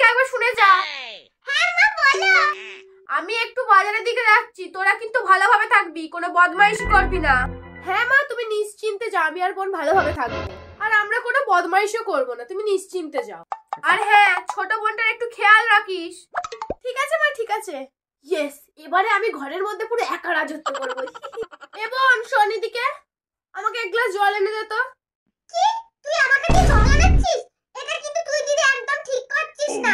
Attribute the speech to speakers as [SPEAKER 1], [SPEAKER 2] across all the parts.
[SPEAKER 1] এদিকে একবার শুনে যা। হ্যাঁ মা বলো। আমি একটু বাজারের দিকে যাচ্ছি, তোরা কিন্তু ভালোভাবে থাকবি, কোনো বদমাইশি করবি না। হ্যাঁ মা তুমি নিশ্চিন্তে যাও, আমি আর বোন ভালোভাবে থাকবো, আর আমরা কোনো বদমাইশিও করবো না, তুমি নিশ্চিন্তে যাও। আর হ্যাঁ ছোট বোনটার একটু খেয়াল রাখিস। ঠিক আছে মা ঠিক আছে। ইয়েস, এবারে আমি ঘরের মধ্যে পুরো একা রাজত্ব করবো। এ বোন শোন এদিকে, আমাকে এক গ্লাস জল এনে দে তো। কি তুই আমাকে কি জল আনাচ্ছিস? এটা কিন্তু তুই দিদি একদম ঠিক করছিস না।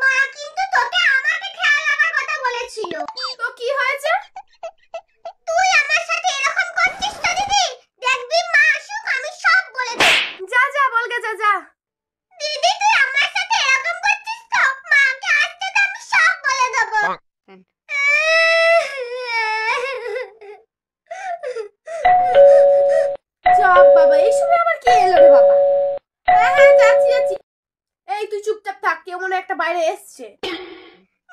[SPEAKER 1] মা কিন্তু তোকে আমাকে খেয়াল রাখার কথা বলেছিল। তো কি হয়েছে? তুই আমার সাথে এরকম করছিস না দিদি, দেখবি মা আসুক আমি সব বলে দেব। যা যা বলগে যা যা। দিদি তুই আমার সাথে এরকম করছিস তো, মাকে আসতে তো আমি সব বলে দেব। সব বাবা এই সময় আবার কে এলো রে বাবা? হ্যাঁ হ্যাঁ যাচ্ছি যাচ্ছি। এই তুই চুপচাপ থাক, কেউ মনে একটা বাইরে এসছে।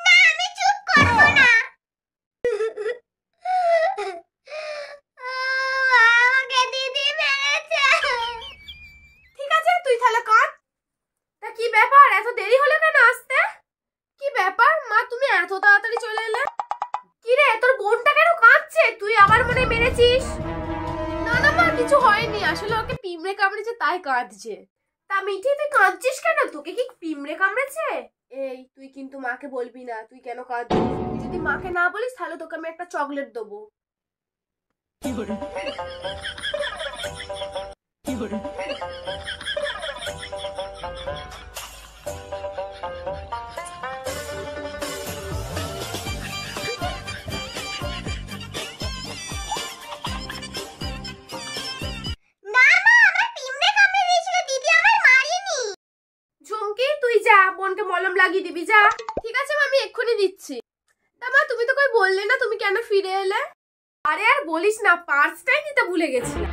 [SPEAKER 1] না আমি চুপ করব না। আমাকে দিদি মেরেছে। ঠিক আছে তুই তাহলে কাঁদ। তা কি ব্যাপার, এত দেরি হলো কেন আসতে? কি ব্যাপার মা, তুমি এত তাড়াতাড়ি চলে এলে? কি রে তোর বোনটা কেন কাঁদছে? তুই আবার মনে মেরেছিস? না না মা কিছু হয়নি, আসলে ওকে পিঁমড়ে কামড়েছে তাই কাঁদছে। তা মিঠি তুই কাঁদছিস কেন? তোকে কি পিঁমড়ে কামড়েছে? এই তুই কিন্তু মাকে বলবি না তুই কেন কাঁদছিস। তুই যদি মাকে না বলিস তাহলে তোকে আমি একটা চকলেট দেবো। কি করে? কি করে? বোনকে মলম লাগিয়ে দিবি যা। ঠিক আছে মা আমি এক্ষুনি দিচ্ছি। তা মা তুমি তো কই বললে না তুমি কেন ফিরে এলে? আরে আর বলিস না, পার্সটাই নিতে ভুলে গেছিলাম,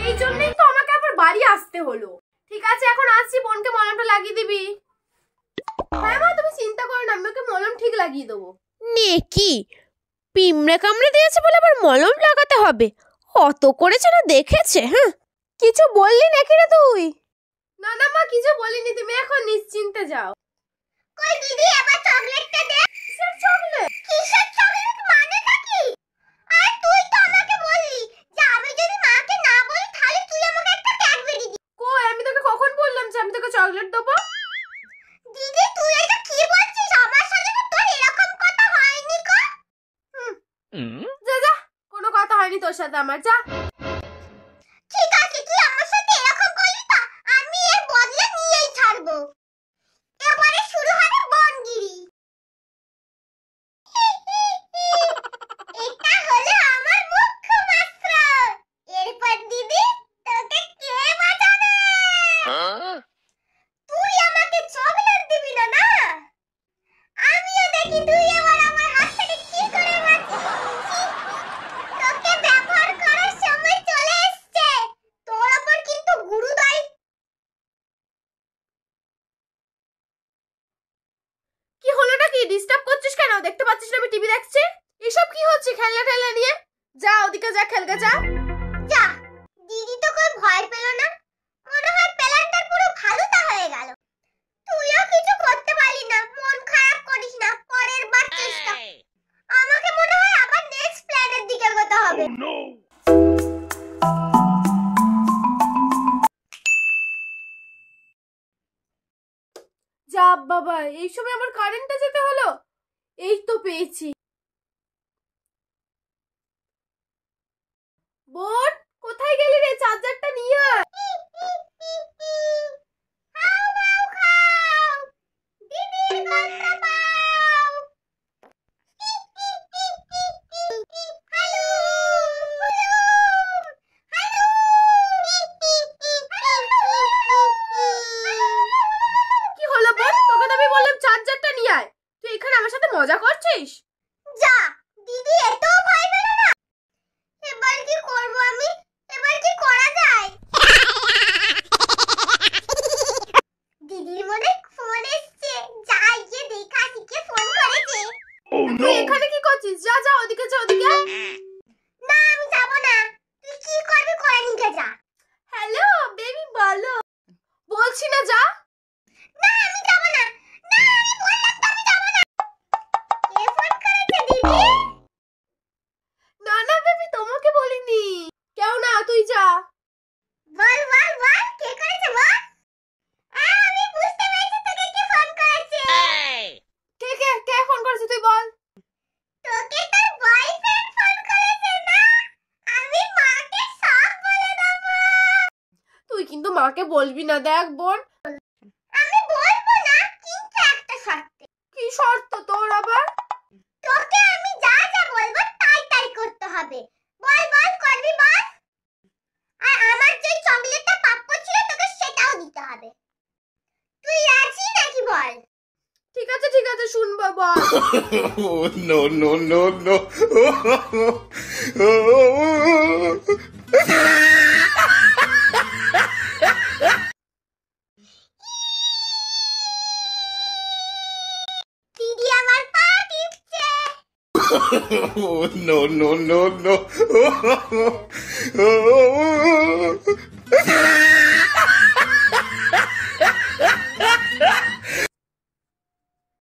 [SPEAKER 1] এই জন্যই তো আমাকে আবার বাড়ি আসতে হলো। ঠিক আছে এখন আসছি, বোনকে মলমটা লাগিয়ে দিবি। হ্যাঁ মা তুমি চিন্তা করো না, আমি ওকে মলম ঠিক লাগিয়ে দেবো।
[SPEAKER 2] নে কি পিঁমড়ে কামড়ে দিয়েছে বলে আবার মলম লাগাতে হবে? অত করেছে না দেখেছে। হ্যাঁ কিছু বললি নাকি রে তুই?
[SPEAKER 1] না না মা কিছু বলিনি, তুমি এখন নিশ্চিন্তে যাও। কই দিদি এবার চকলেটটা দে। কিসের চকলেট? কিসের চকলেট মানেটা কি? আর তুই তো আমাকে বললি যে আমি যদি মাকে না বলি তাহলে তুই আমাকে একটা ক্যাডবেরি দিবি। কই আমি তোকে কখন বললাম যে আমি তোকে চকলেট দেব? দিদি তুই এটা কি বলছিস? আমার সাথে তো তোর এরকম কথা হয়নি কো। যা যা, কোনো কথা হয়নি তোর সাথে আমার, যা। ঠিক আছে তুই আমার সাথে এরকম করলি তো আমি এর বদলা নিয়েই ছাড়বো। এবারে শুরু হবে বনগিরি। এটা হলো আমার মুখ্যমাস্ত্র। এরপর দিদি তোকে কে বাঁচাবে? তুই আমাকে চকলেট দিবি না না? আমিও দেখি তুই এবার আমার হাত থেকে কি করে বাঁচিস। তোকে ব্যবহার করার সময় চলে এসেছে। তোর উপর কিন্তু গুরুদায়ী। কি হলোটা কি? ডিস্টার্ব করছিস কেন? দেখতে পাচ্ছিস না আমি টিভি দেখছি? এসব কি হচ্ছে খেলনা টেলনা নিয়ে? যা ওদিকে যা খেলগে যা। যা। দিদি তো কই ভয় পেল না, মনে হয় প্ল্যানটা পুরো ফালুদা হয়ে গেল। তুইও কিছু করতে পারলি না, মন খারাপ করিস না, পরের বার চেষ্টা। আমাকে মনে হয় আবার নেক্সট প্ল্যানের দিকে এগোতে হবে। যা বাবা এই সময় আমার কারেন্টটা যেতে হলো। এই তো পেয়েছি। বোন কোথায় গেলি রে? চার্জারটা নিয়ে আয়। খাও খাও খাও, দিদির গন্ধ পাও। হ্যালো কি হলো বোন? তোকে তো আমি বললাম চার্জারটা নিয়ে আয়, তুই এখানে আমার সাথে মজা করছিস? যা দিদি এতও ভয় পেল না। এবার কি করব আমি? এবার কি করা যায়? দিদির মনে ফোন এসেছে, যাই গিয়ে দেখা শিখে ফোন করেছে। তুই এখানে কি করছিস? যা যা ওদিকে যা ওদিকে। না আমি যাব না, তুই কি করবি করে নিয়ে যা। হ্যালো বেবি বলো। বলছি না যা। না আমি যাব না। না মাকে বলবি না, দেখ বোন।
[SPEAKER 3] আমি বলবো না, কিন্তু একটা শর্তে।
[SPEAKER 1] কি শর্ত তোর আবার?
[SPEAKER 3] তোকে আমি যা যা বলবো তাই তাই করতে হবে। বল বল, করবি বল। আর আমার যে চকলেটটা প্রাপ্য ছিল তোকে সেটাও দিতে হবে। তুই রাজি নাকি বল?
[SPEAKER 1] ঠিক আছে শুনবো, বল।
[SPEAKER 4] Oh, no, no, no, no.
[SPEAKER 3] দিদি আমার পা টিপছে।
[SPEAKER 4] Oh, no, no, no, no.